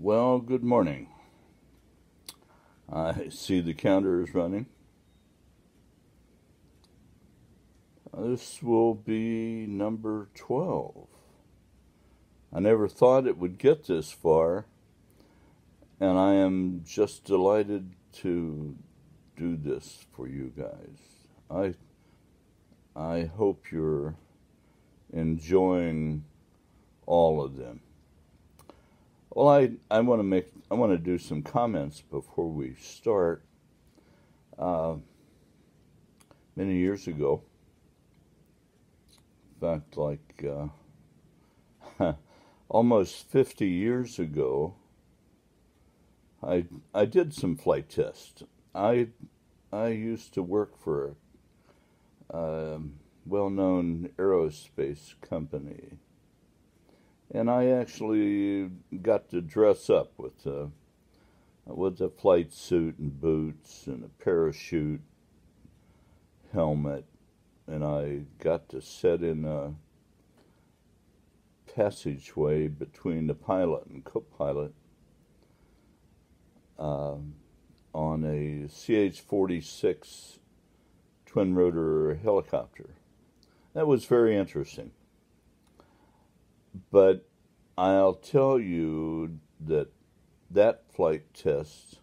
Well, good morning. I see the counter is running. This will be number 12. I never thought it would get this far, and I am just delighted to do this for you guys. I hope you're enjoying all of them. Well, I want to do some comments before we start. Many years ago, in fact, like almost 50 years ago, I did some flight tests. I used to work for a well-known aerospace company. And I actually got to dress up with a flight suit and boots and a parachute helmet, and I got to sit in a passageway between the pilot and co-pilot on a CH-46 twin-rotor helicopter. That was very interesting. But I'll tell you that flight test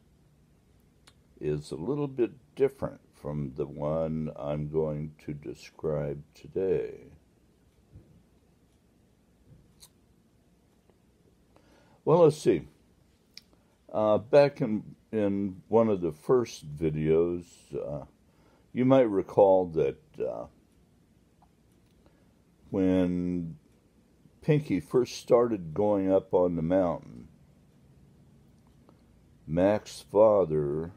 is a little bit different from the one I'm going to describe today. Well, let's see. Back in one of the first videos, you might recall that when Pinky first started going up on the mountain, Mac's father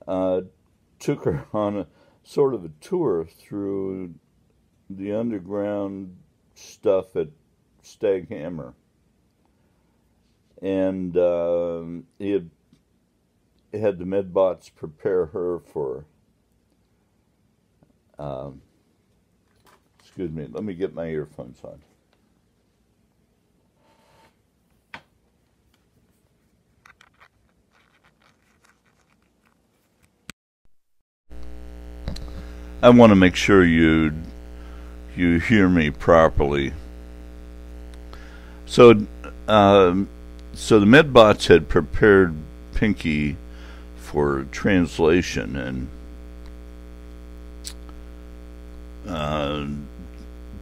took her on a sort of a tour through the underground stuff at Stag Hammer. And he had the medbots prepare her for excuse me, let me get my earphones on. I want to make sure you hear me properly. So the medbots had prepared Pinky for translation, and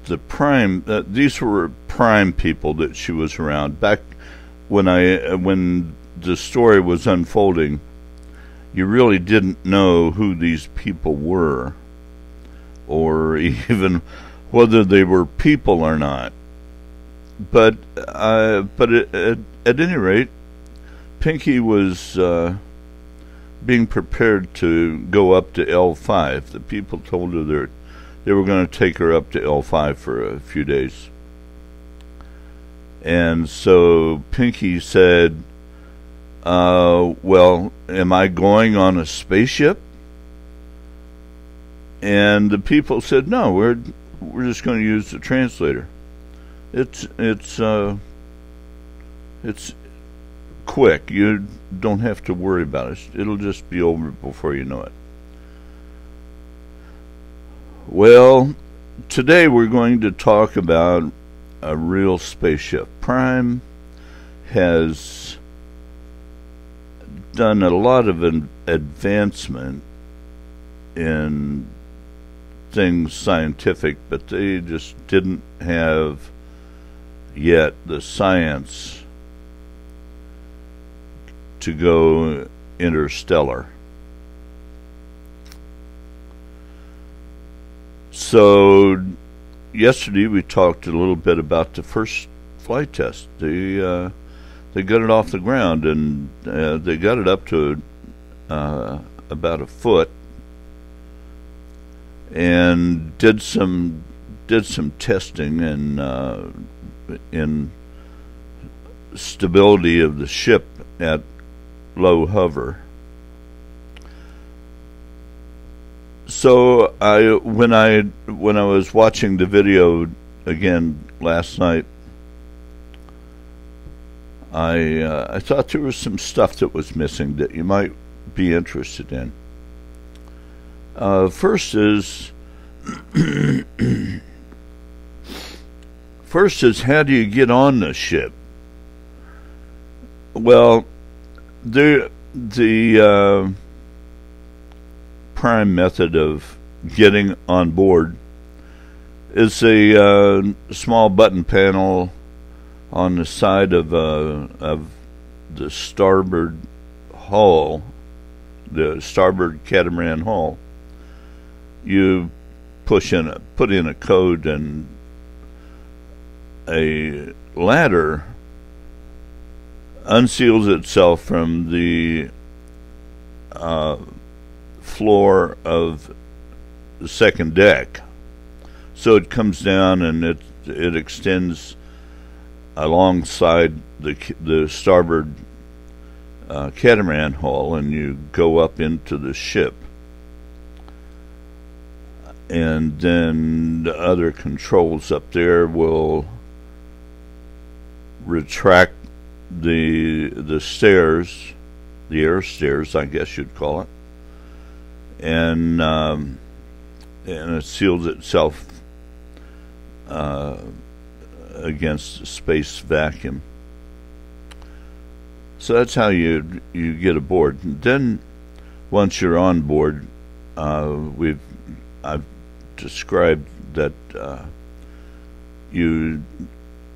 the prime these were prime people that she was around. Back when the story was unfolding, you really didn't know who these people were, or even whether they were people or not. But at any rate, Pinky was being prepared to go up to L5. The people told her they were going to take her up to L5 for a few days. And so Pinky said, well, am I going on a spaceship? And the people said, no, we're just going to use the translator. It's quick. You don't have to worry about it. It'll just be over before you know it. Well, today we're going to talk about a real spaceship. Prime has done a lot of advancement in things scientific, but they just didn't have yet the science to go interstellar. So yesterday we talked a little bit about the first flight test. They got it off the ground, and they got it up to about a foot, and did some testing and in stability of the ship at low hover. So when I was watching the video again last night, I thought there was some stuff that was missing that you might be interested in. First is how do you get on the ship? Well, the prime method of getting on board is a small button panel on the side of the starboard hull, the starboard catamaran hull. You put in a code, and a ladder unseals itself from the floor of the second deck. So it comes down and it extends alongside the starboard catamaran hull, and you go up into the ship. And then the other controls up there will retract the stairs, the air stairs, I guess you'd call it, and it seals itself against space vacuum. So that's how you get aboard. And then once you're on board, I've described that you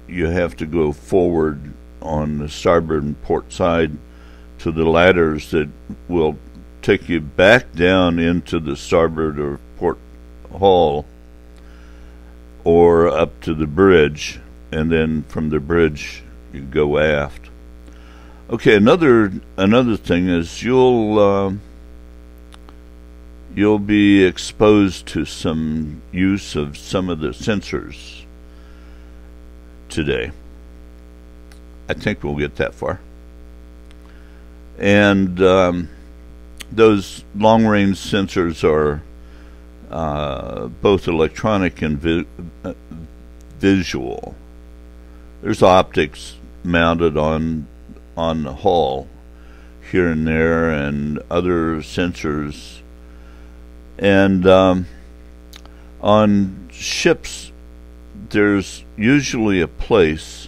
have to go forward on the starboard and port side to the ladders that will take you back down into the starboard or port hull, or up to the bridge, and then from the bridge you go aft. Okay, another thing is you'll be exposed to some use of some of the sensors today. I think we'll get that far. And those long-range sensors are both electronic and visual. There's optics mounted on the hull here and there, and other sensors. And on ships, there's usually a place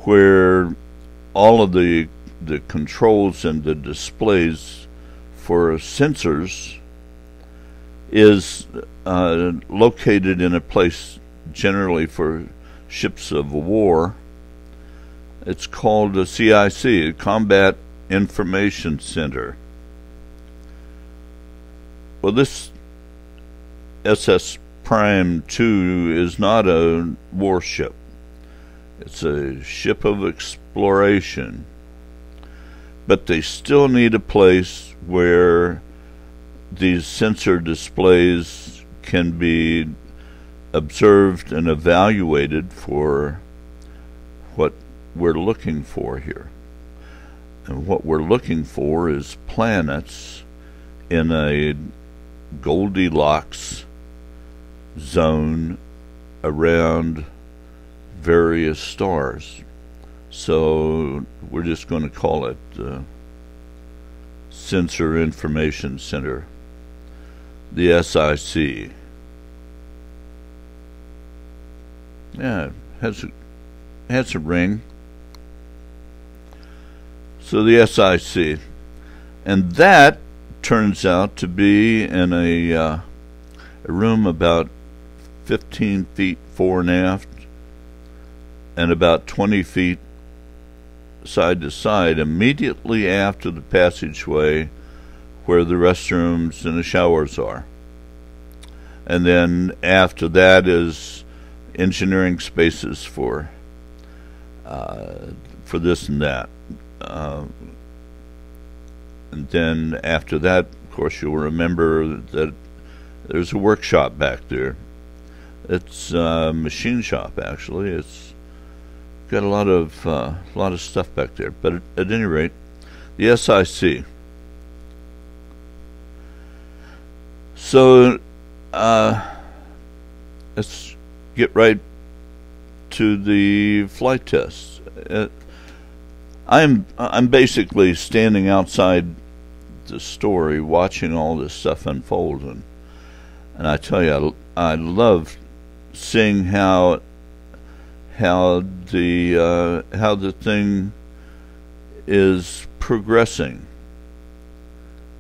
where all of the controls and the displays for sensors is located in a place generally for ships of war. It's called a CIC, Combat Information Center. Well, this SS Prime 2 is not a warship. It's a ship of exploration. But they still need a place where these sensor displays can be observed and evaluated for what we're looking for here. And what we're looking for is planets in a Goldilocks zone around various stars. So we're just going to call it Sensor Information Center, the SIC. Yeah, it has a ring. So the SIC, and that turns out to be in a room about 15 feet fore and aft, and about 20 feet side to side, immediately after the passageway where the restrooms and the showers are. And then after that is engineering spaces for this and that. And then after that, of course, you'll remember that there's a workshop back there. It's a machine shop, actually. It's got a lot of stuff back there. But at any rate, the SIC. So let's get right to the flight test. I'm basically standing outside the story watching all this stuff unfold, and I tell you, I love seeing how the thing is progressing.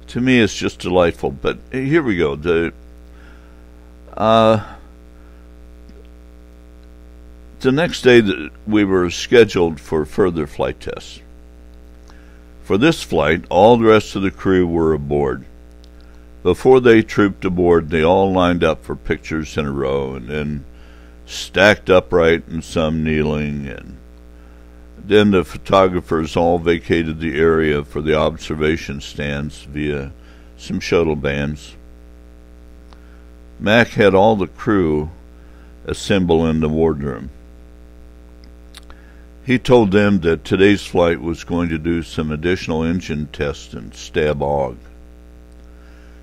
To me, it's just delightful. But here we go. The next day that we were scheduled for further flight tests. For this flight, all the rest of the crew were aboard. Before they trooped aboard, they all lined up for pictures in a row, and then stacked upright and some kneeling, and then the photographers all vacated the area for the observation stands via some shuttle bands. Mac had all the crew assemble in the wardroom. He told them that today's flight was going to do some additional engine tests and stab og.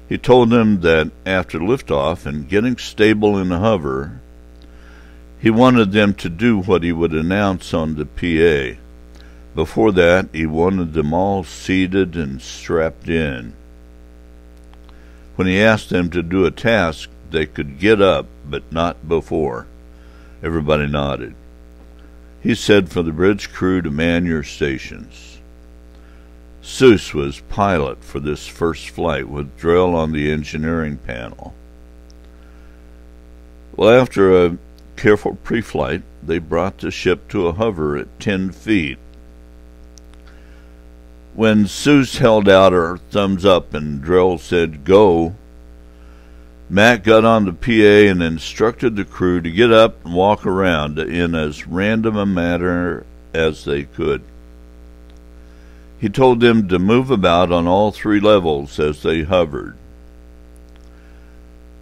He told them that after liftoff and getting stable in the hover, he wanted them to do what he would announce on the PA. Before that, he wanted them all seated and strapped in. When he asked them to do a task, they could get up, but not before. Everybody nodded. He said for the bridge crew to man your stations. Seuss was pilot for this first flight with Drill on the engineering panel. Well, after a careful pre-flight, they brought the ship to a hover at 10 feet. When Seuss held out her thumbs up and Drill said, "Go," Mac got on the PA and instructed the crew to get up and walk around in as random a manner as they could. He told them to move about on all 3 levels as they hovered.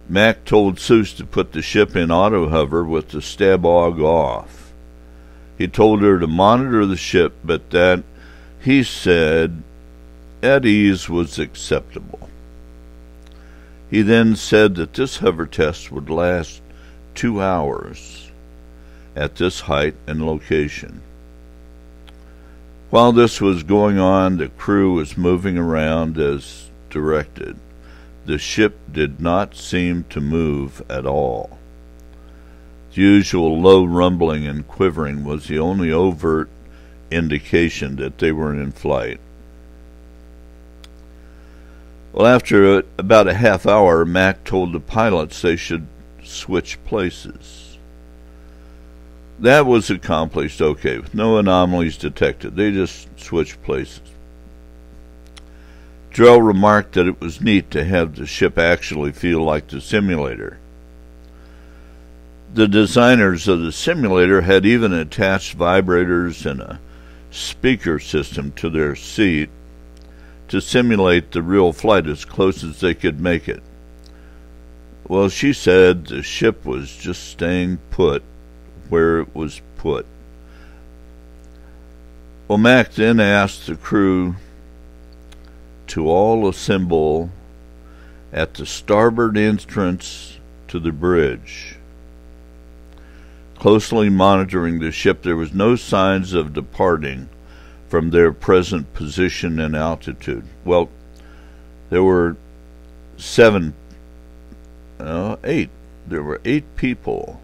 Mac told Seuss to put the ship in auto-hover with the stab og off. He told her to monitor the ship, but that, he said, at ease was acceptable. He then said that this hover test would last 2 hours at this height and location. While this was going on, the crew was moving around as directed. The ship did not seem to move at all. The usual low rumbling and quivering was the only overt indication that they were in flight. Well, after about a half hour, Mac told the pilots they should switch places. That was accomplished okay, with no anomalies detected. They just switched places. Drell remarked that it was neat to have the ship actually feel like the simulator. The designers of the simulator had even attached vibrators and a speaker system to their seat to simulate the real flight as close as they could make it. Well, she said the ship was just staying put where it was put. Well, Mac then asked the crew to all assemble at the starboard entrance to the bridge. Closely monitoring the ship, there was no signs of departing from their present position and altitude. Well, there were 8. There were 8 people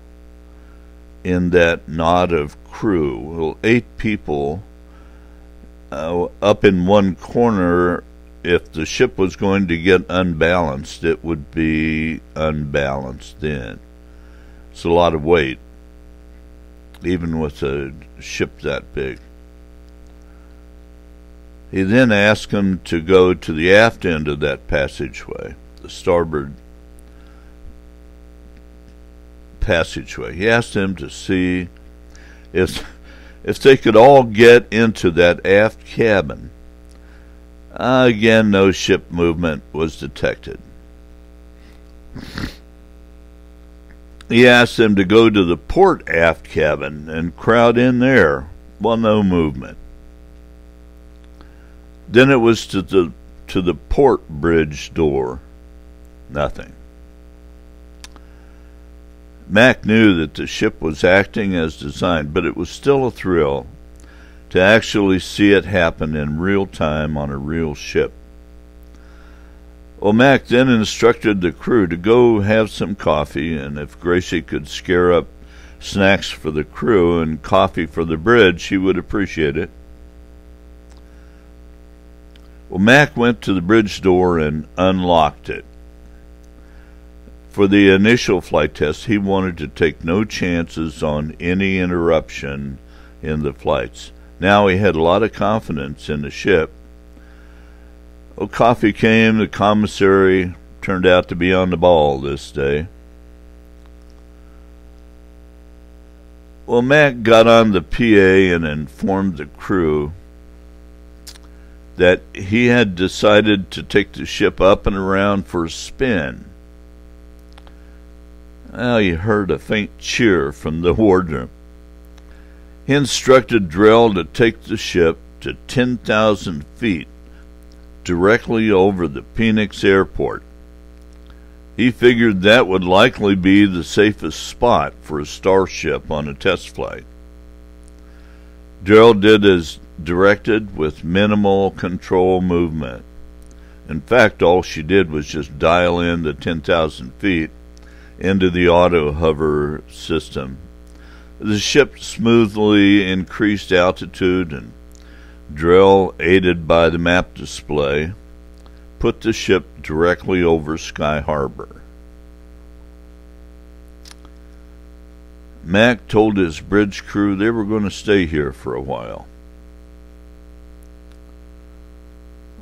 in that knot of crew. Well, 8 people up in one corner. If the ship was going to get unbalanced, it would be unbalanced then. It's a lot of weight, even with a ship that big. He then asked them to go to the aft end of that passageway, the starboard passageway. He asked them to see if they could all get into that aft cabin. Again, no ship movement was detected. He asked them to go to the port aft cabin and crowd in there. Well, no movement. Then it was to the port bridge door. Nothing. Mac knew that the ship was acting as designed, but it was still a thrill to actually see it happen in real time on a real ship. Well, Mac then instructed the crew to go have some coffee, and if Gracie could scare up snacks for the crew and coffee for the bridge, he would appreciate it. Well, Mac went to the bridge door and unlocked it. For the initial flight test, he wanted to take no chances on any interruption in the flights. Now he had a lot of confidence in the ship. Well, coffee came. The commissary turned out to be on the ball this day. Well, Mac got on the PA and informed the crew that he had decided to take the ship up and around for a spin. Well, he heard a faint cheer from the wardroom. He instructed Drell to take the ship to 10,000 feet, directly over the Phoenix airport. He figured that would likely be the safest spot for a starship on a test flight. Drell did as directed with minimal control movement. In fact, all she did was just dial in the 10,000 feet into the auto-hover system. The ship smoothly increased altitude, and Drell, aided by the map display, put the ship directly over Sky Harbor. Mac told his bridge crew they were going to stay here for a while.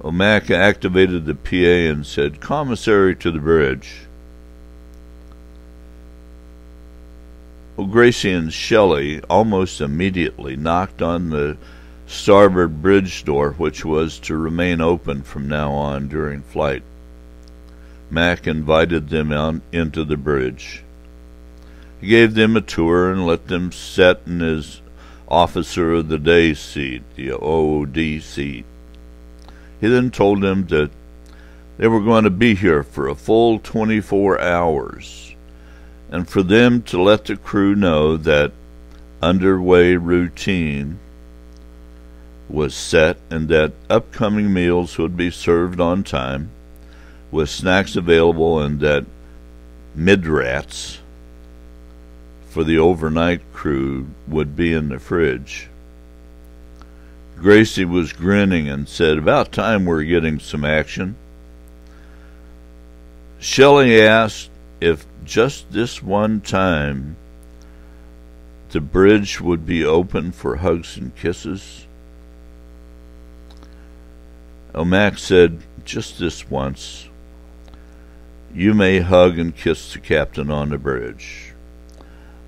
Well, Mac activated the PA and said, "Commissary to the bridge." Well, Gracie and Shelley almost immediately knocked on the starboard bridge door, which was to remain open from now on during flight. Mac invited them out into the bridge. He gave them a tour and let them sit in his Officer of the Day seat, the OOD seat. He then told them that they were going to be here for a full 24 hours, and for them to let the crew know that underway routine was set and that upcoming meals would be served on time with snacks available, and that midrats for the overnight crew would be in the fridge. Gracie was grinning and said, "About time we're getting some action." Shelley asked if just this one time the bridge would be open for hugs and kisses. Mac said, "Just this once. You may hug and kiss the captain on the bridge."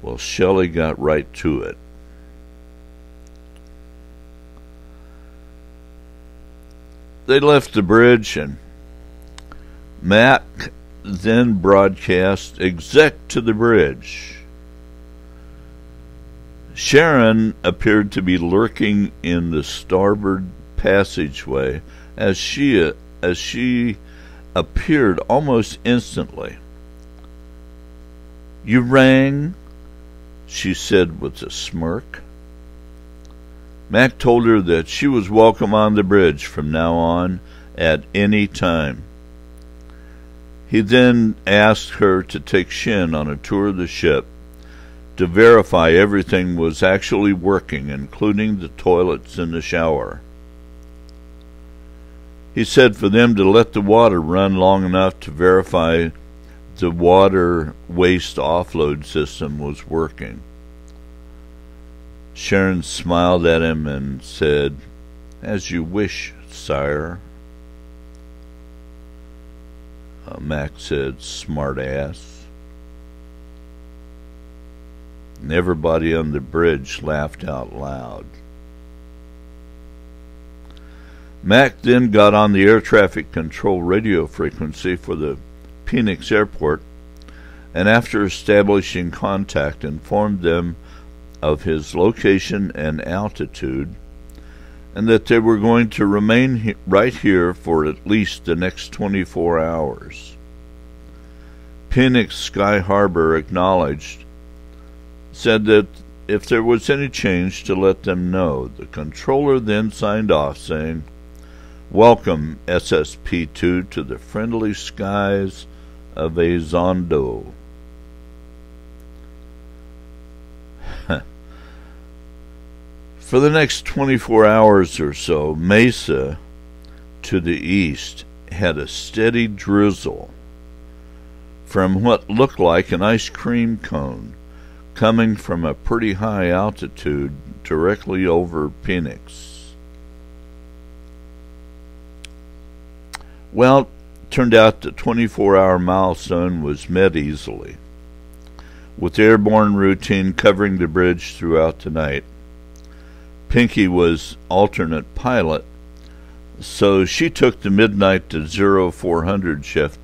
Well, Shelley got right to it. They left the bridge, and Mac then broadcast exec to the bridge. Sharon appeared to be lurking in the starboard passageway as she appeared almost instantly. "You rang?" she said with a smirk. Mac told her that she was welcome on the bridge from now on at any time. He then asked her to take Shin on a tour of the ship to verify everything was actually working, including the toilets and the shower. He said for them to let the water run long enough to verify the water waste offload system was working. Sharon smiled at him and said, "As you wish, sire." Mac said, "Smart ass." And everybody on the bridge laughed out loud. Mac then got on the air traffic control radio frequency for the Phoenix airport, and after establishing contact, informed them of his location and altitude, and that they were going to remain right here for at least the next 24 hours. Phoenix Sky Harbor acknowledged, said that if there was any change to let them know. The controller then signed off, saying, "Welcome, SSP-2, to the friendly skies of Azondo." For the next 24 hours or so, Mesa to the east had a steady drizzle from what looked like an ice cream cone coming from a pretty high altitude directly over Phoenix. Well, it turned out the 24-hour milestone was met easily, with airborne routine covering the bridge throughout the night. Pinky was alternate pilot, so she took the midnight to 0400 shift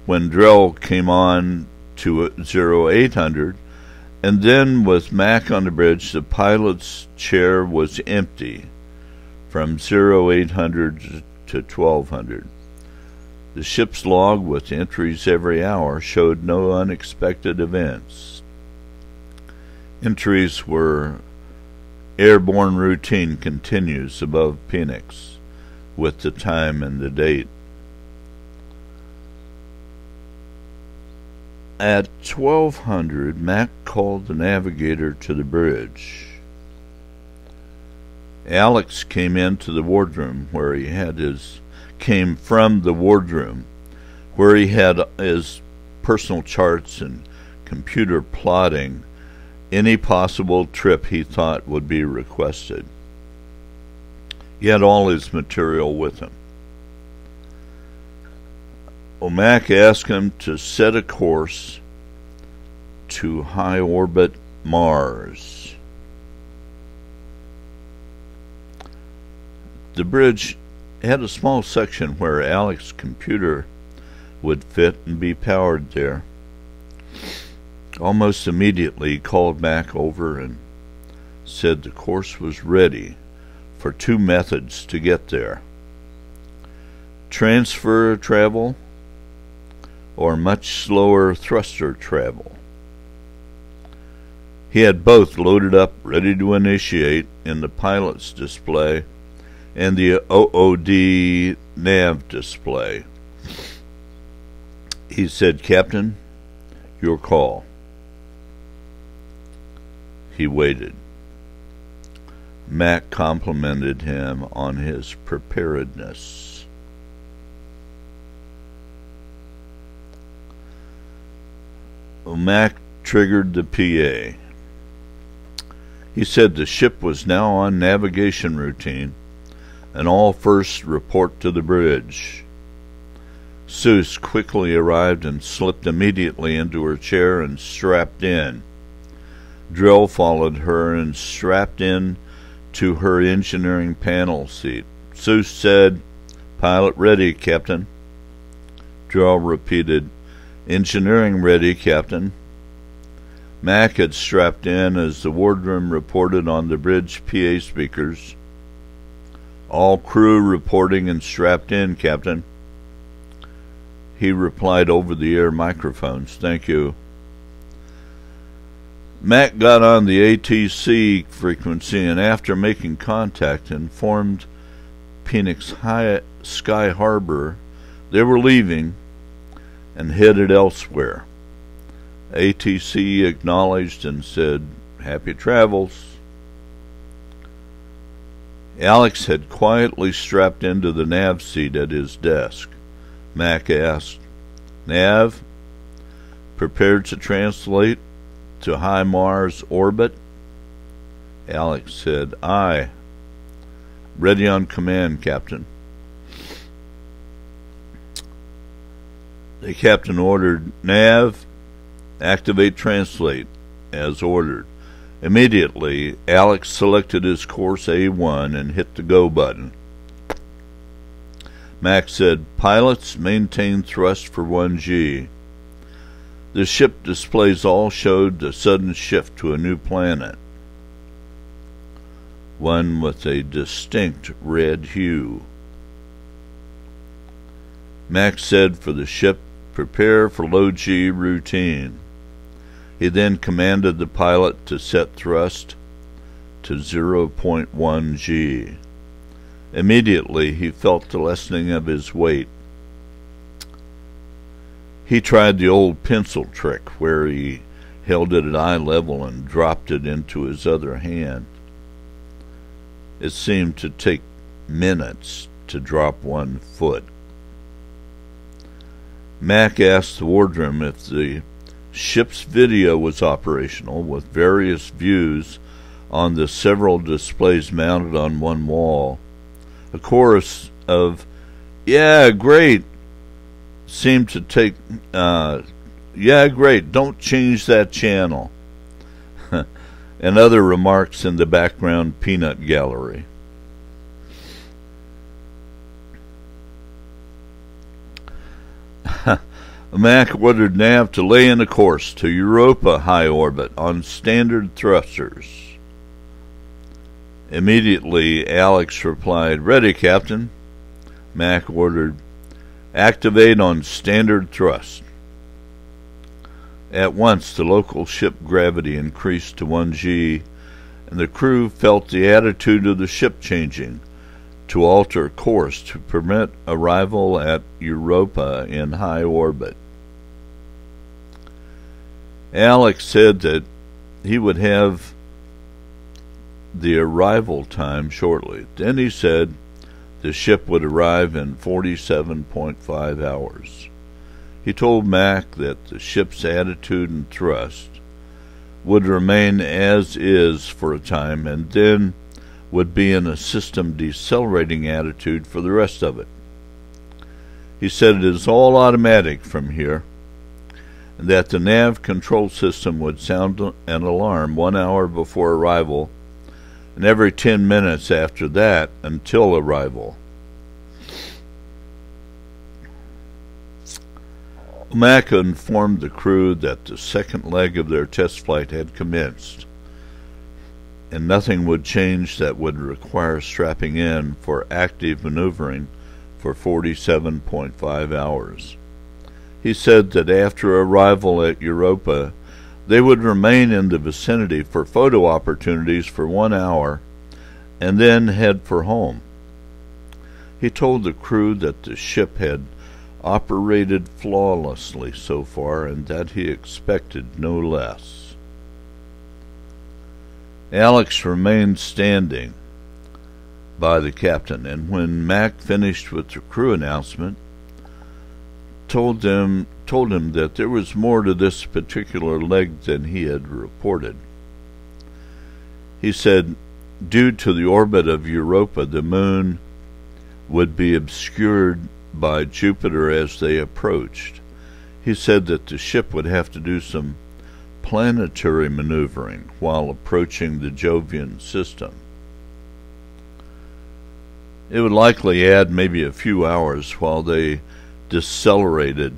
when Drell came on to 0800, and then with Mac on the bridge, the pilot's chair was empty from 0800 to 1200. The ship's log, with entries every hour, showed no unexpected events. Entries were: airborne routine continues above Phoenix, with the time and the date. At 1200, Mac called the navigator to the bridge. Alex came into the wardroom where he had his personal charts and computer plotting any possible trip he thought would be requested. He had all his material with him. Mac asked him to set a course to high orbit Mars. The bridge had a small section where Alex's computer would fit and be powered there. Almost immediately he called Mac over and said the course was ready for two methods to get there: transfer travel or much slower thruster travel. He had both loaded up, ready to initiate, in the pilot's display and the OOD nav display. He said, "Captain, your call." He waited. Mac complimented him on his preparedness. Mac triggered the PA. He said the ship was now on navigation routine, and all first report to the bridge. Seuss quickly arrived and slipped immediately into her chair and strapped in. Drill followed her and strapped in to her engineering panel seat. Seuss said, "Pilot ready, Captain." Drill repeated, "Engineering ready, Captain." Mac had strapped in as the wardroom reported on the bridge PA speakers. "All crew reporting and strapped in, Captain." He replied over the air microphones, "Thank you." Mac got on the ATC frequency and, after making contact, informed Phoenix Sky Harbor they were leaving and headed elsewhere. ATC acknowledged and said, "Happy travels." Alex had quietly strapped into the nav seat at his desk. Mac asked, "Nav, prepared to translate to high Mars orbit?" Alex said, "Aye. Ready on command, Captain." The captain ordered, "Nav, activate translate," as ordered. Immediately, Alex selected his course A1 and hit the go button. Mac said, "Pilots, maintain thrust for 1G. The ship displays all showed the sudden shift to a new planet, one with a distinct red hue. Mac said for the ship, prepare for low G routine. He then commanded the pilot to set thrust to 0.1 G. Immediately he felt the lessening of his weight. He tried the old pencil trick where he held it at eye level and dropped it into his other hand. It seemed to take minutes to drop 1 foot. Mac asked the wardroom if the ship's video was operational, with various views on the several displays mounted on one wall. A chorus of, "Yeah, great," seemed to take, "Yeah, great, don't change that channel," and other remarks in the background peanut gallery. Mac ordered Nav to lay in a course to Europa high orbit on standard thrusters. Immediately, Alex replied, "Ready, Captain." Mac ordered, "Activate on standard thrust." At once, the local ship gravity increased to 1 G, and the crew felt the attitude of the ship changing to alter course to permit arrival at Europa in high orbit. Alex said that he would have the arrival time shortly. Then he said the ship would arrive in 47.5 hours. He told Mac that the ship's attitude and thrust would remain as is for a time, and then would be in a system decelerating attitude for the rest of it. He said it is all automatic from here, and that the nav control system would sound an alarm 1 hour before arrival and every 10 minutes after that until arrival. Mac informed the crew that the second leg of their test flight had commenced, and nothing would change that would require strapping in for active maneuvering for 47.5 hours. He said that after arrival at Europa, they would remain in the vicinity for photo opportunities for 1 hour and then head for home. He told the crew that the ship had operated flawlessly so far and that he expected no less. Alex remained standing by the captain, and when Mac finished with the crew announcement, told him that there was more to this particular leg than he had reported. He said, due to the orbit of Europa, the moon would be obscured by Jupiter as they approached. He said that the ship would have to do some planetary maneuvering while approaching the Jovian system. It would likely add maybe a few hours while they decelerated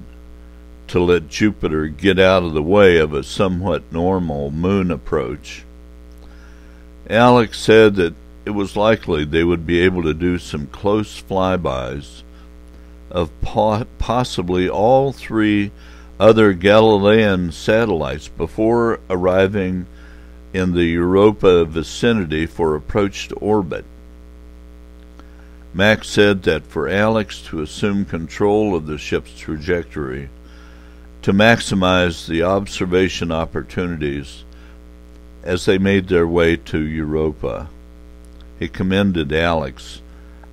to let Jupiter get out of the way of a somewhat normal moon approach. Alex said that it was likely they would be able to do some close flybys of possibly all 3 other Galilean satellites before arriving in the Europa vicinity for approach to orbit. Mac said that for Alex to assume control of the ship's trajectory to maximize the observation opportunities as they made their way to Europa. He commended Alex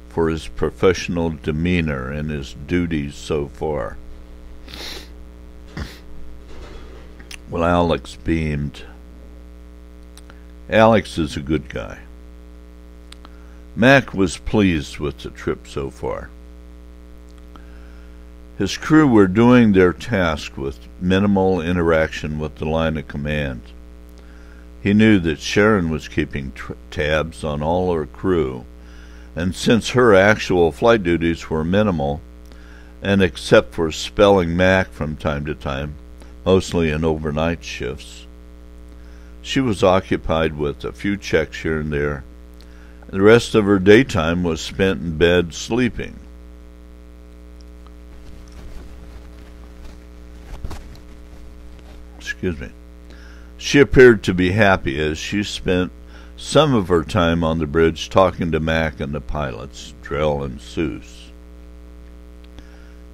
for his professional demeanor and his duties so far. Well, Alex beamed. Alex is a good guy. Mac was pleased with the trip so far. His crew were doing their task with minimal interaction with the line of command. He knew that Sharon was keeping tabs on all her crew, and since her actual flight duties were minimal, and except for spelling Mac from time to time, mostly in overnight shifts, she was occupied with a few checks here and there. The rest of her daytime was spent in bed sleeping. Excuse me. She appeared to be happy as she spent some of her time on the bridge talking to Mac and the pilots, Drell and Seuss.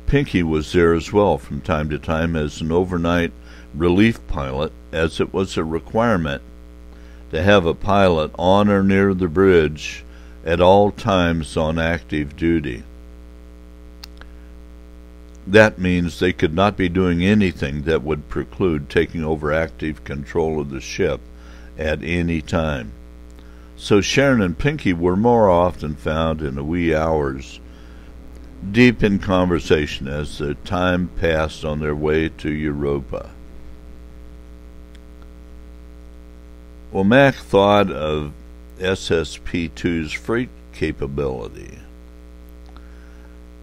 Pinky was there as well from time to time as an overnight relief pilot, as it was a requirement to have a pilot on or near the bridge at all times on active duty. That means they could not be doing anything that would preclude taking over active control of the ship at any time. So Sharon and Pinky were more often found in the wee hours, deep in conversation as the time passed on their way to Europa. Well, Mac thought of SSP-2's freight capability,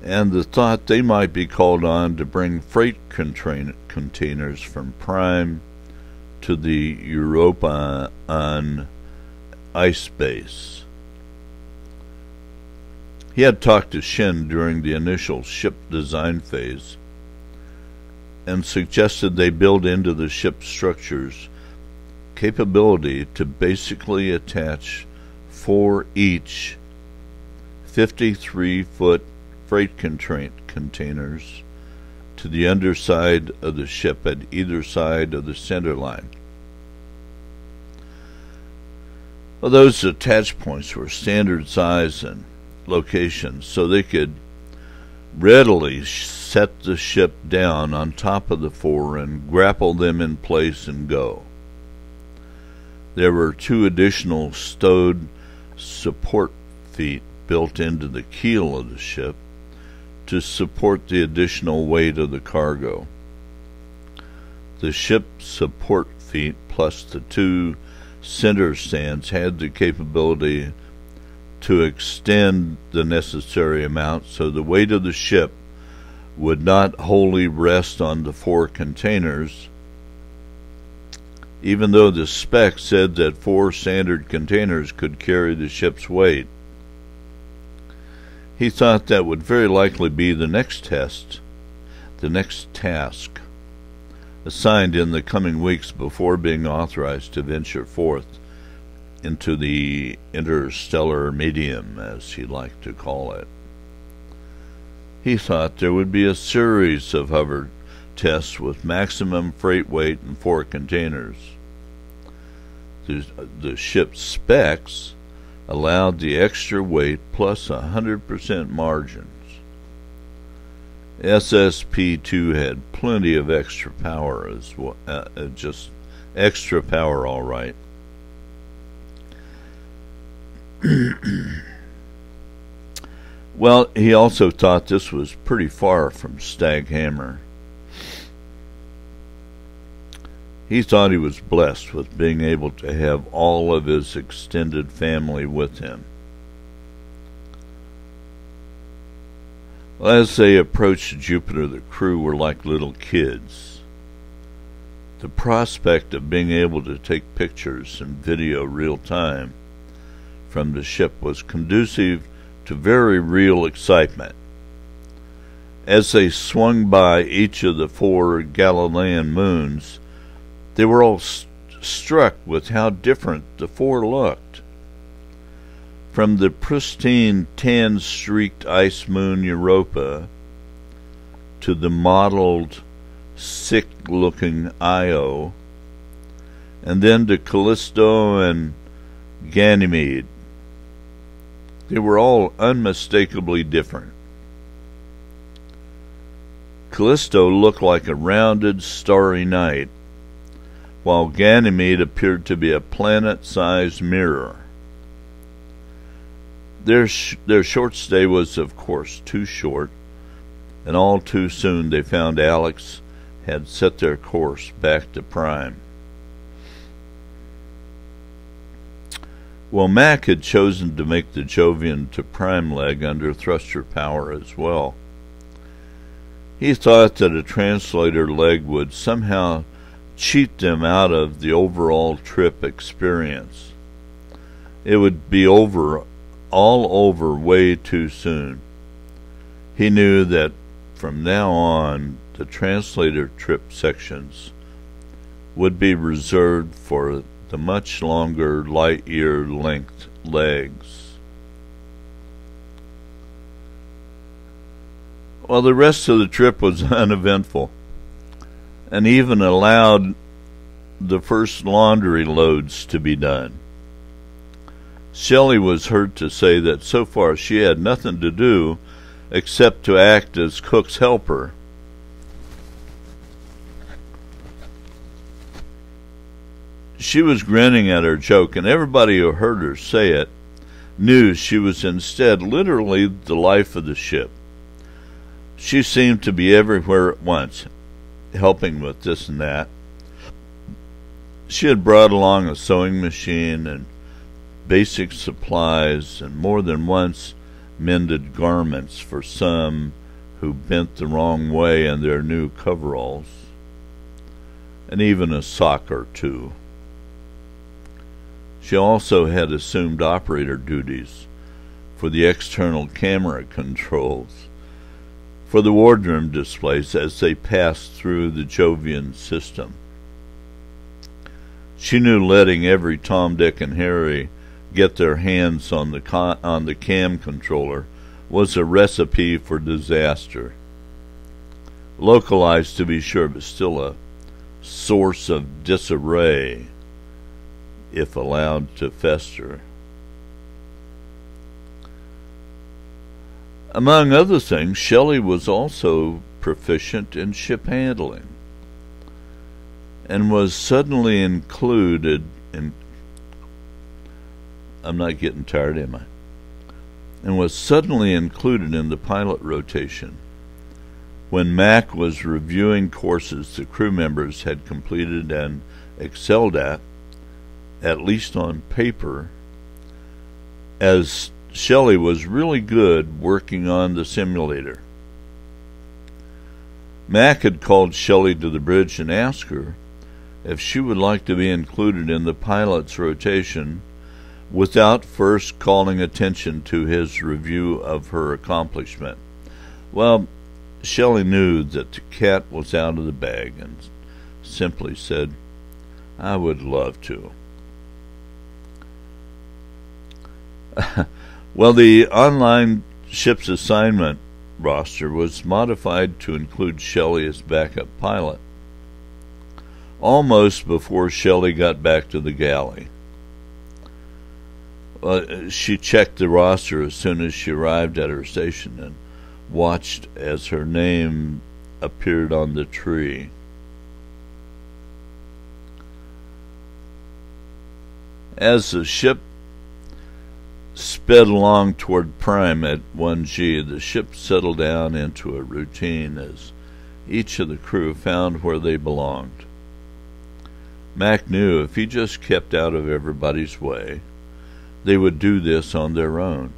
and the thought they might be called on to bring freight containers from Prime to the Europa on ice base. He had talked to Shin during the initial ship design phase and suggested they build into the ship's structures capability to basically attach 4 each 53-foot freight containers to the underside of the ship at either side of the center line. Well, those attach points were standard size and location, so they could readily set the ship down on top of the 4 and grapple them in place and go. There were 2 additional stowed support feet built into the keel of the ship to support the additional weight of the cargo. The ship's support feet plus the 2 center stands had the capability to extend the necessary amount so the weight of the ship would not wholly rest on the 4 containers, even though the spec said that 4 standard containers could carry the ship's weight. He thought that would very likely be the next task assigned in the coming weeks before being authorized to venture forth into the interstellar medium, as he liked to call it. He thought there would be a series of hover tests with maximum freight weight and 4 containers. The ship's specs allowed the extra weight plus 100% margins. SSP-2 had plenty of extra power as well, just extra power, all right. Well, he also thought this was pretty far from Stag Hammer. He thought he was blessed with being able to have all of his extended family with him. Well, as they approached Jupiter, the crew were like little kids. The prospect of being able to take pictures and video real time from the ship was conducive to very real excitement. As they swung by each of the 4 Galilean moons, they were all struck with how different the 4 looked. From the pristine tan-streaked ice moon Europa to the mottled, sick-looking Io, and then to Callisto and Ganymede. They were all unmistakably different. Callisto looked like a rounded, starry night, while Ganymede appeared to be a planet-sized mirror. Their short stay was, of course, too short, and all too soon they found Alex had set their course back to Prime. Well, Mac had chosen to make the Jovian to Prime leg under thruster power as well. He thought that a translator leg would somehow cheat them out of the overall trip experience. It would be all over way too soon. He knew that from now on, the translator trip sections would be reserved for the much longer light-year-length legs. Well, the rest of the trip was uneventful, and even allowed the first laundry loads to be done. Shelley was heard to say that so far she had nothing to do except to act as cook's helper. She was grinning at her joke, and everybody who heard her say it knew she was instead literally the life of the ship. She seemed to be everywhere at once, helping with this and that. She had brought along a sewing machine and basic supplies, and more than once mended garments for some who bent the wrong way in their new coveralls, and even a sock or two. She also had assumed operator duties for the external camera controls for the wardroom displays as they passed through the Jovian system. She knew letting every Tom, Dick, and Harry get their hands on the cam controller was a recipe for disaster. Localized, to be sure, but still a source of disarray if allowed to fester. Among other things, Shelley was also proficient in ship handling, and was suddenly included in... I'm not getting tired, am I? And was suddenly included in the pilot rotation when Mac was reviewing courses the crew members had completed and excelled at least on paper, as Shelley was really good working on the simulator. Mac had called Shelley to the bridge and asked her if she would like to be included in the pilot's rotation without first calling attention to his review of her accomplishment. Well, Shelley knew that the cat was out of the bag and simply said, "I would love to." Well, the online ship's assignment roster was modified to include Shelley as backup pilot, almost before Shelley got back to the galley. She checked the roster as soon as she arrived at her station and watched as her name appeared on the tree. As the ship sped along toward Prime at 1G, the ship settled down into a routine as each of the crew found where they belonged. Mac knew if he just kept out of everybody's way, they would do this on their own.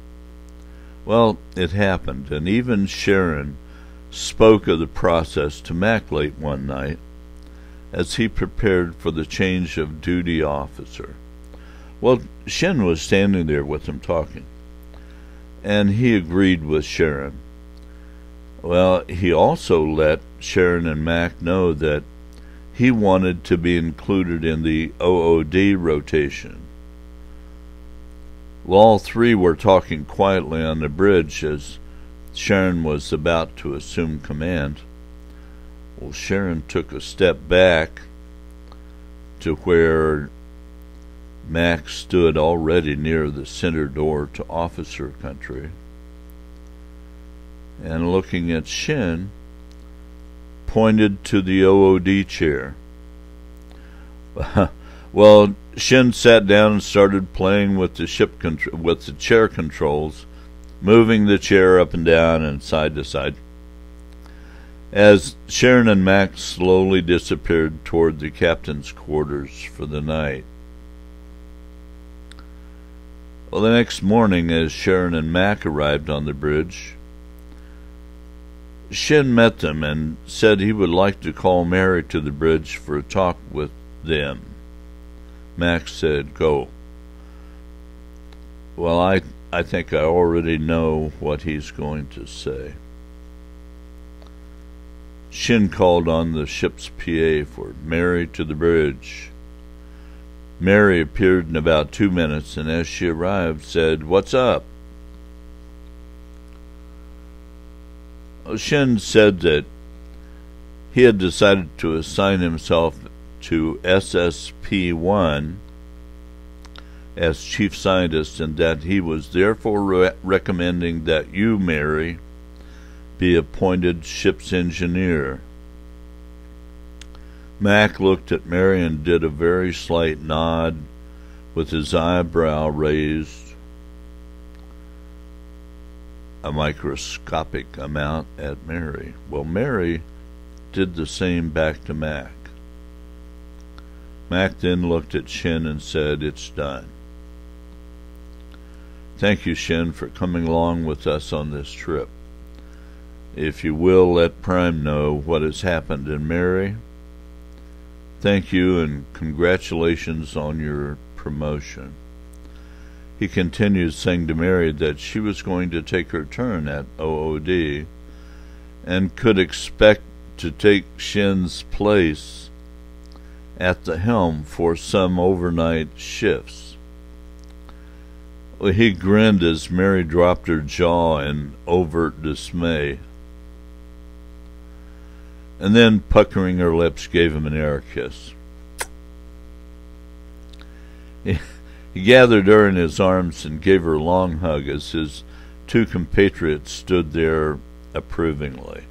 Well, it happened, and even Sharon spoke of the process to Mac late one night as he prepared for the change of duty officer. Well, Shin was standing there with them talking, and he agreed with Sharon. Well, he also let Sharon and Mac know that he wanted to be included in the OOD rotation. Well, all three were talking quietly on the bridge as Sharon was about to assume command. Well, Sharon took a step back to where Mac stood already near the center door to officer country, and looking at Shin, pointed to the OOD chair. Well, Shin sat down and started playing with the chair controls, moving the chair up and down and side to side, as Sharon and Mac slowly disappeared toward the captain's quarters for the night. Well, the next morning, as Sharon and Mac arrived on the bridge, Shin met them and said he would like to call Mary to the bridge for a talk with them. Mac said, "Go." Well, I think I already know what he's going to say. Shin called on the ship's PA for Mary to the bridge. Mary appeared in about 2 minutes, and as she arrived, said, "What's up?" Shin said that he had decided to assign himself to SSP-1 as chief scientist, and that he was therefore recommending that you, Mary, be appointed ship's engineer. Mac looked at Mary and did a very slight nod with his eyebrow raised a microscopic amount at Mary. Well, Mary did the same back to Mac. Mac then looked at Shin and said, "It's done. Thank you, Shin, for coming along with us on this trip. If you will, let Prime know what has happened, and Mary, thank you and congratulations on your promotion." He continued, saying to Mary that she was going to take her turn at OOD and could expect to take Shin's place at the helm for some overnight shifts. He grinned as Mary dropped her jaw in overt dismay, and then, puckering her lips, gave him an air kiss. He gathered her in his arms and gave her a long hug as his two compatriots stood there approvingly.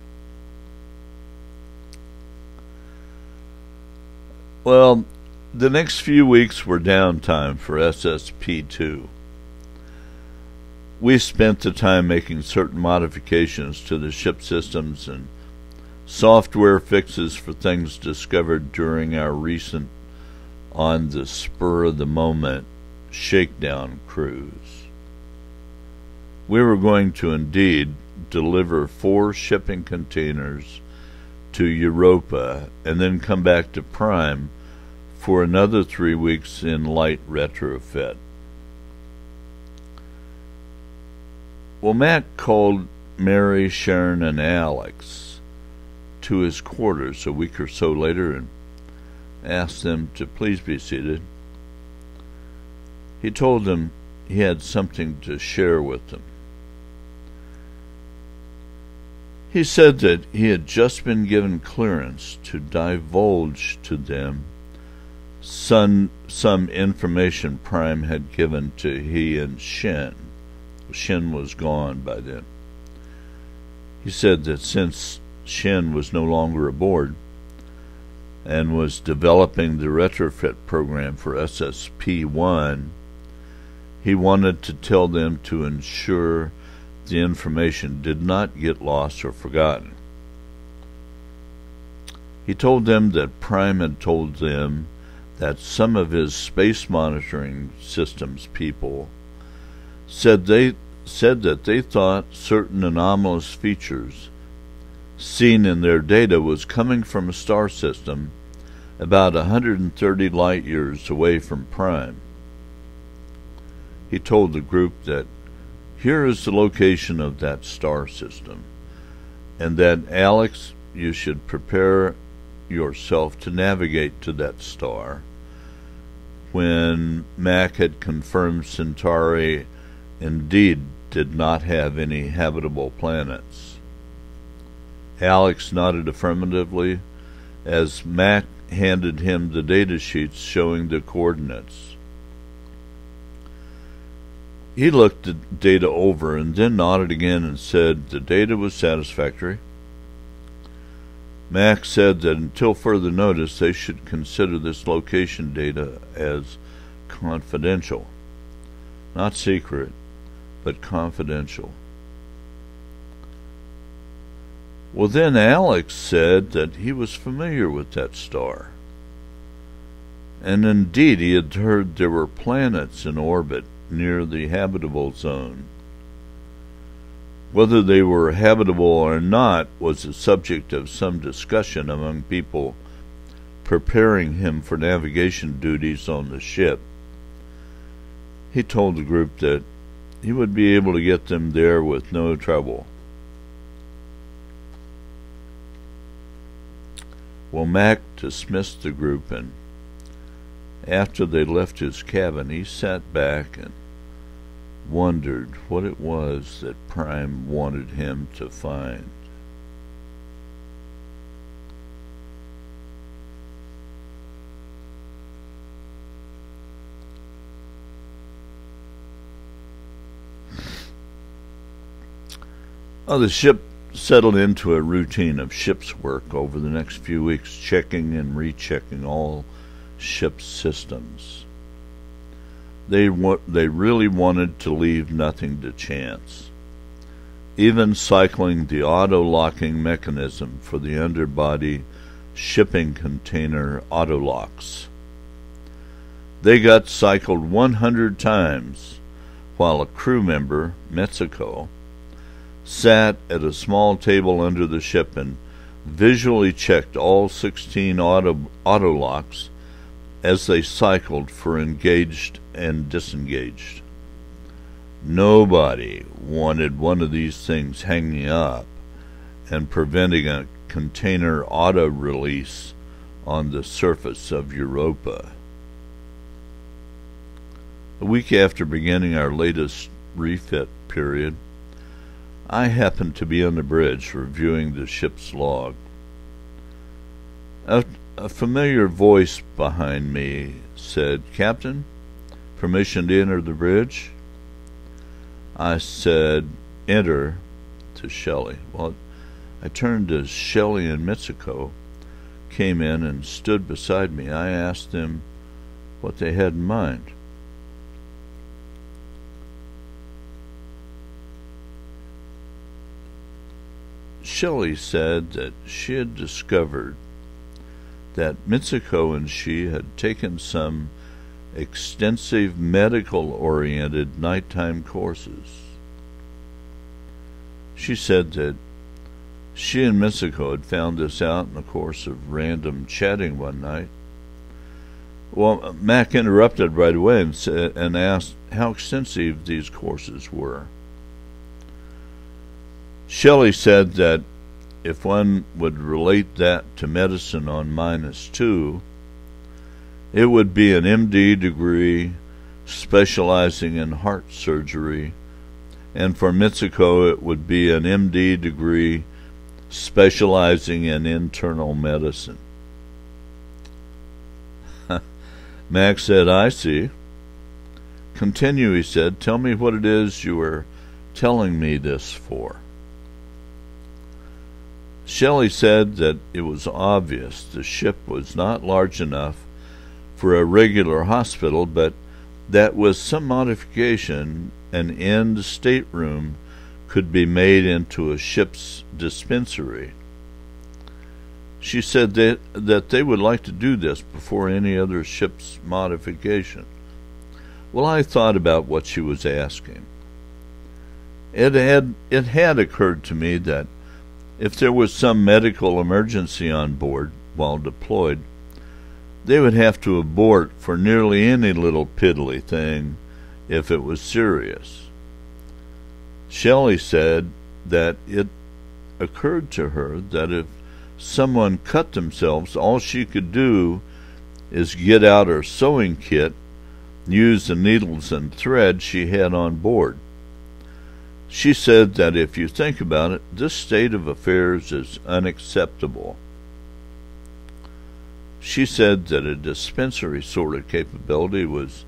Well, the next few weeks were downtime for SSP-2. We spent the time making certain modifications to the ship systems and software fixes for things discovered during our recent on-the-spur-of-the-moment shakedown cruise. We were going to indeed deliver 4 shipping containers to Europa and then come back to Prime for another 3 weeks in light retrofit. Well, Matt called Mary, Sharon, and Alex to his quarters a week or so later and asked them to please be seated. He told them he had something to share with them. He said that he had just been given clearance to divulge to them some information Prime had given to he and Shin. Shin was gone by then. He said that since Shin was no longer aboard and was developing the retrofit program for SSP-1, he wanted to tell them to ensure the information did not get lost or forgotten. He told them that Prime had told them that some of his space monitoring systems people said that they thought certain anomalous features seen in their data was coming from a star system about 130 light years away from Prime. He told the group that here is the location of that star system, and that, Alex, you should prepare yourself to navigate to that star. When Mac had confirmed Centauri indeed did not have any habitable planets. Alex nodded affirmatively as Mac handed him the data sheets showing the coordinates. He looked the data over and then nodded again and said the data was satisfactory. Mac said that until further notice they should consider this location data as confidential. Not secret, but confidential. Well, then Alex said that he was familiar with that star. And indeed he had heard there were planets in orbit near the habitable zone. Whether they were habitable or not was the subject of some discussion among people preparing him for navigation duties on the ship. He told the group that he would be able to get them there with no trouble. Well, Mac dismissed the group, and after they left his cabin, he sat back and wondered what it was that Prime wanted him to find. The ship settled into a routine of ship's work over the next few weeks, checking and rechecking all ship's systems. They really wanted to leave nothing to chance, even cycling the auto-locking mechanism for the underbody shipping container auto-locks. They got cycled 100 times while a crew member, Mexico, sat at a small table under the ship and visually checked all 16 auto locks as they cycled for engaged and disengaged. Nobody wanted one of these things hanging up and preventing a container auto release on the surface of Europa. A week after beginning our latest refit period, I happened to be on the bridge reviewing the ship's log. A familiar voice behind me said, "Captain, permission to enter the bridge?" I said, "Enter," to Shelley. Well, I turned to Shelley and Mitsuko, came in and stood beside me. I asked them what they had in mind. Shelley said that she had discovered that Mitsuko and she had taken some extensive medical-oriented nighttime courses. She said that she and Mitsuko had found this out in the course of random chatting one night. Well, Mac interrupted right away and asked how extensive these courses were. Shelley said that if one would relate that to medicine on -2, it would be an MD degree specializing in heart surgery, and for Mitsuko it would be an MD degree specializing in internal medicine. Max said, "I see." "Continue," he said. "Tell me what it is you are telling me this for." Shelley said that it was obvious the ship was not large enough for a regular hospital, but that with some modification an end stateroom could be made into a ship's dispensary. She said that they would like to do this before any other ship's modification. Well, I thought about what she was asking. It had occurred to me that if there was some medical emergency on board while deployed, they would have to abort for nearly any little piddly thing if it was serious. Shelley said that it occurred to her that if someone cut themselves, all she could do is get out her sewing kit, use the needles and thread she had on board. She said that if you think about it, this state of affairs is unacceptable. She said that a dispensary sort of capability was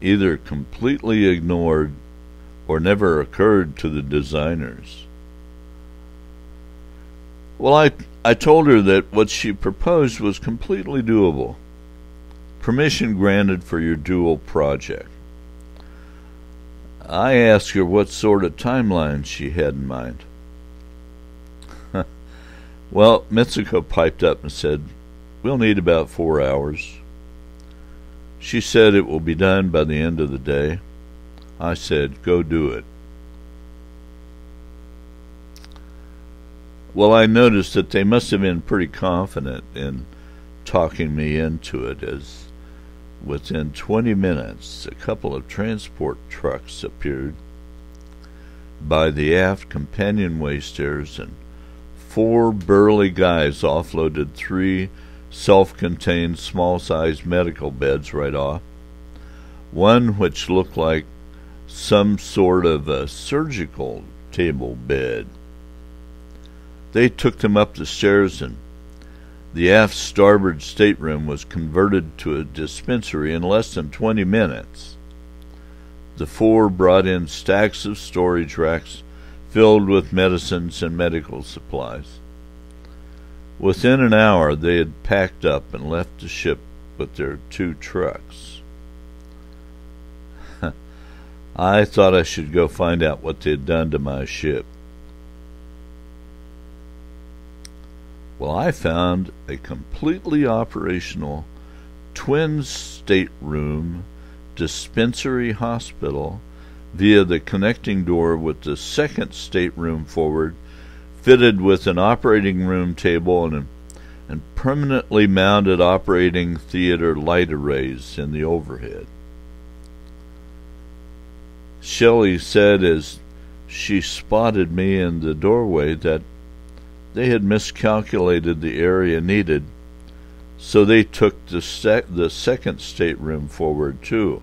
either completely ignored or never occurred to the designers. Well, I told her that what she proposed was completely doable. Permission granted for your dual project. I asked her what sort of timeline she had in mind. Well, Mitsuko piped up and said, "We'll need about 4 hours." She said it will be done by the end of the day. I said, "Go do it." Well, I noticed that they must have been pretty confident in talking me into it, as within 20 minutes, a couple of transport trucks appeared by the aft companionway stairs and 4 burly guys offloaded 3 self-contained small-sized medical beds right off, one which looked like some sort of a surgical table bed. They took them up the stairs, and the aft starboard stateroom was converted to a dispensary in less than 20 minutes. The 4 brought in stacks of storage racks filled with medicines and medical supplies. Within an hour, they had packed up and left the ship with their 2 trucks. I thought I should go find out what they'd done to my ship. Well, I found a completely operational twin stateroom dispensary hospital via the connecting door with the second stateroom forward, fitted with an operating room table and permanently mounted operating theater light arrays in the overhead. Shelley said as she spotted me in the doorway that they had miscalculated the area needed, so they took the second stateroom forward too.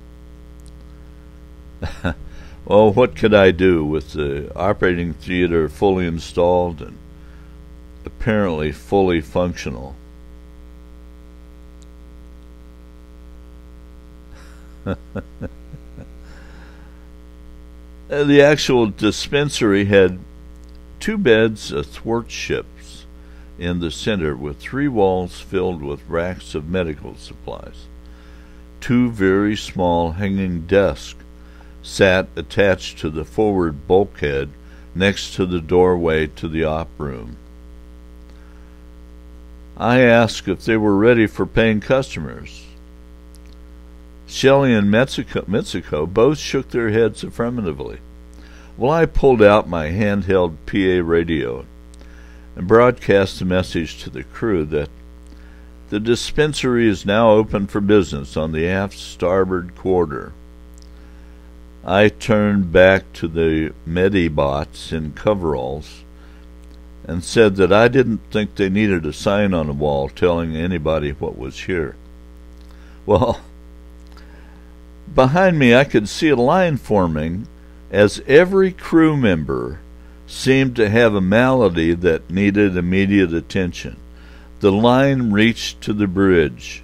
Well, what could I do with the operating theater fully installed and apparently fully functional? The actual dispensary had 2 beds athwartships in the center with 3 walls filled with racks of medical supplies. 2 very small hanging desks sat attached to the forward bulkhead next to the doorway to the op room. I asked if they were ready for paying customers. Shelley and Mitsuko both shook their heads affirmatively. Well, I pulled out my handheld PA radio and broadcast a message to the crew that the dispensary is now open for business on the aft starboard quarter. I turned back to the Medibots in coveralls and said that I didn't think they needed a sign on the wall telling anybody what was here. Well, behind me I could see a line forming as every crew member seemed to have a malady that needed immediate attention. The line reached to the bridge.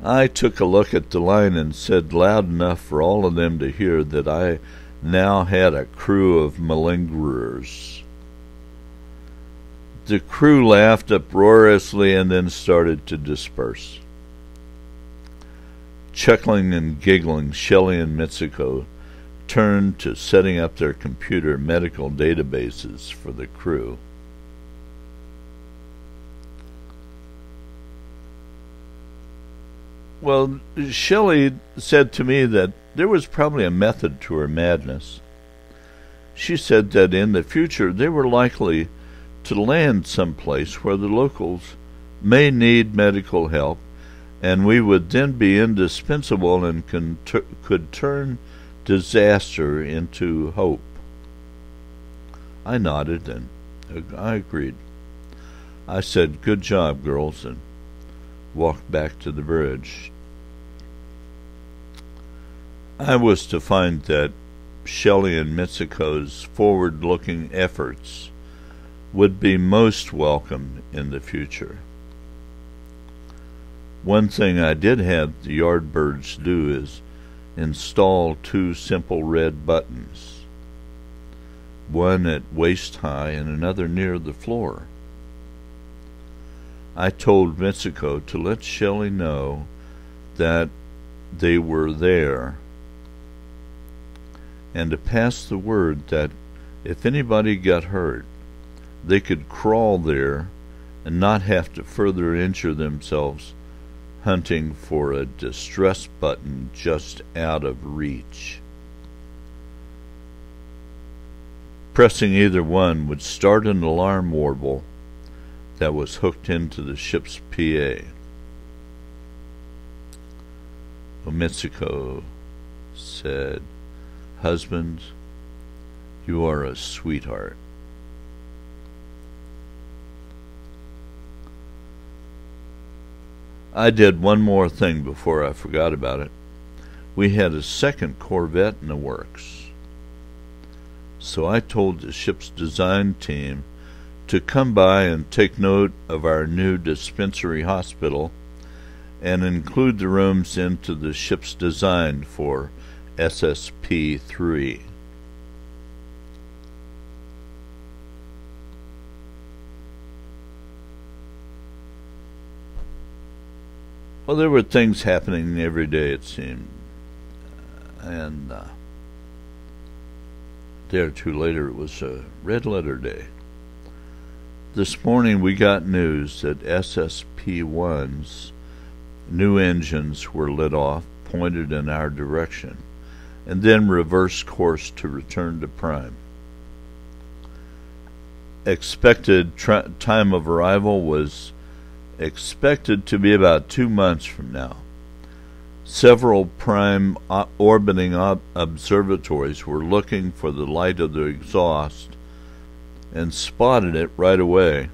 I took a look at the line and said loud enough for all of them to hear that I now had a crew of malingerers. The crew laughed uproariously and then started to disperse. Chuckling and giggling, Shelley and Mitsuko turned to setting up their computer medical databases for the crew. Well, Shelley said to me that there was probably a method to her madness. She said that in the future they were likely to land someplace where the locals may need medical help, and we would then be indispensable and could turn disaster into hope. I nodded and I agreed. I said, "Good job, girls," and walked back to the bridge. I was to find that Shelley and Mitsuko's forward-looking efforts would be most welcome in the future. One thing I did have the Yardbirds do is install 2 simple red buttons, one at waist high and another near the floor. I told Mitsuko to let Shelley know that they were there and to pass the word that if anybody got hurt, they could crawl there and not have to further injure themselves hunting for a distress button just out of reach. Pressing either one would start an alarm warble that was hooked into the ship's PA. Mitsuko said, "Husband, you are a sweetheart." I did one more thing before I forgot about it. We had a second Corvette in the works. So I told the ship's design team to come by and take note of our new dispensary hospital and include the rooms into the ship's design for SSP-3. Well, there were things happening every day, it seemed. And a day or two later, it was a red letter day. This morning, we got news that SSP-1's new engines were lit off, pointed in our direction, and then reversed course to return to Prime. Expected time of arrival was expected to be about 2 months from now. Several Prime orbiting observatories were looking for the light of the exhaust and spotted it right away.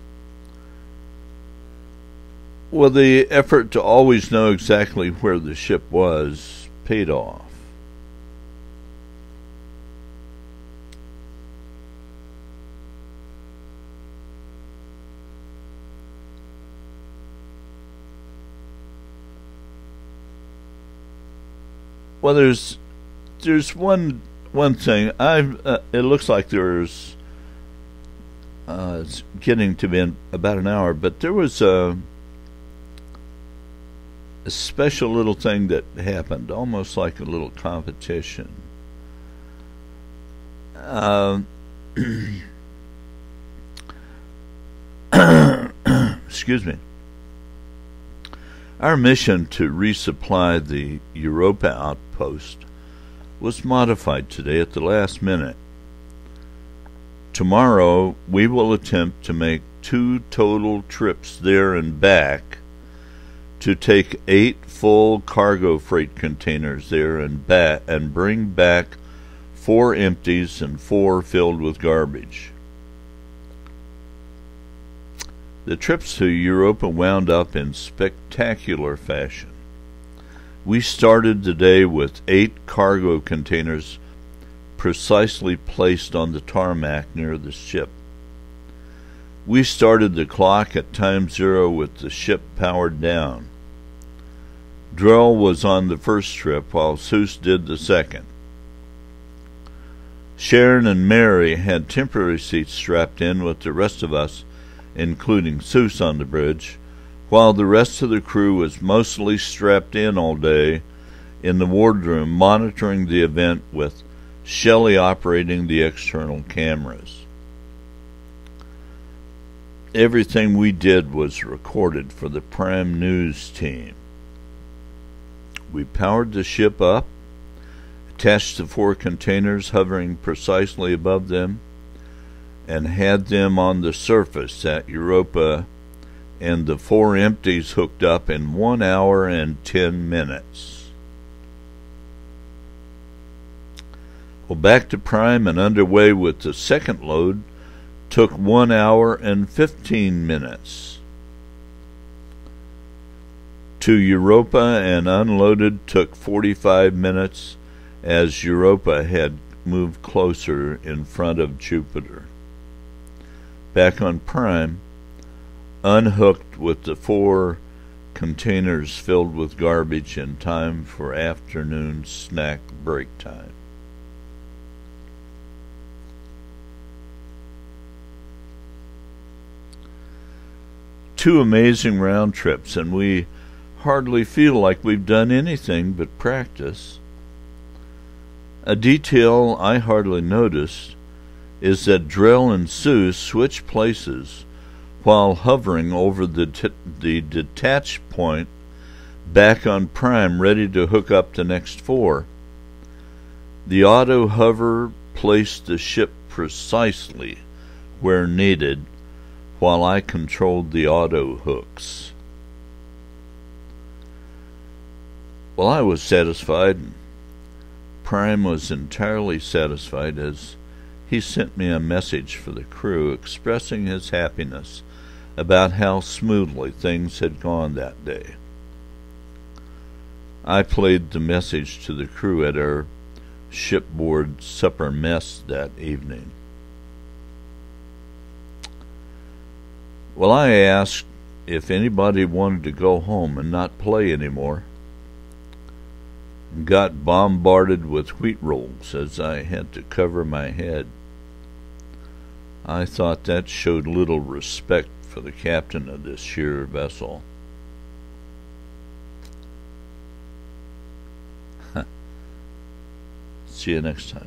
Well, the effort to always know exactly where the ship was paid off. Well, there's one thing. It looks like there's it's getting to be about an hour, but there was a special little thing that happened, almost like a little competition. Excuse me. Our mission to resupply the Europa outpost was modified today at the last minute. Tomorrow we will attempt to make 2 total trips there and back to take 8 full cargo freight containers there and back, and bring back 4 empties and 4 filled with garbage. The trips to Europa wound up in spectacular fashion. We started the day with 8 cargo containers precisely placed on the tarmac near the ship. We started the clock at time 0 with the ship powered down. Drell was on the first trip while Seuss did the second. Sharon and Mary had temporary seats strapped in with the rest of us, including Seuss, on the bridge, while the rest of the crew was mostly strapped in all day in the wardroom monitoring the event, with Shelley operating the external cameras. Everything we did was recorded for the Prime News team. We powered the ship up, attached the 4 containers hovering precisely above them, and had them on the surface at Europa, and the 4 empties hooked up in 1 hour and 10 minutes. Well, back to Prime and underway with the second load took 1 hour and 15 minutes. To Europa and unloaded took 45 minutes, as Europa had moved closer in front of Jupiter. Back on Prime, unhooked with the 4 containers filled with garbage in time for afternoon snack break time. Two amazing round trips, and we hardly feel like we've done anything but practice. A detail I hardly noticed is that Drell and Seuss switch places while hovering over the detach point back on Prime, ready to hook up the next 4. The auto hover placed the ship precisely where needed, while I controlled the auto hooks. Well, I was satisfied, and Prime was entirely satisfied, as he sent me a message for the crew expressing his happiness about how smoothly things had gone that day. I played the message to the crew at our shipboard supper mess that evening. Well, I asked if anybody wanted to go home and not play anymore, and got bombarded with wheat rolls as I had to cover my head. I thought that showed little respect for the captain of this sheer vessel. See you next time.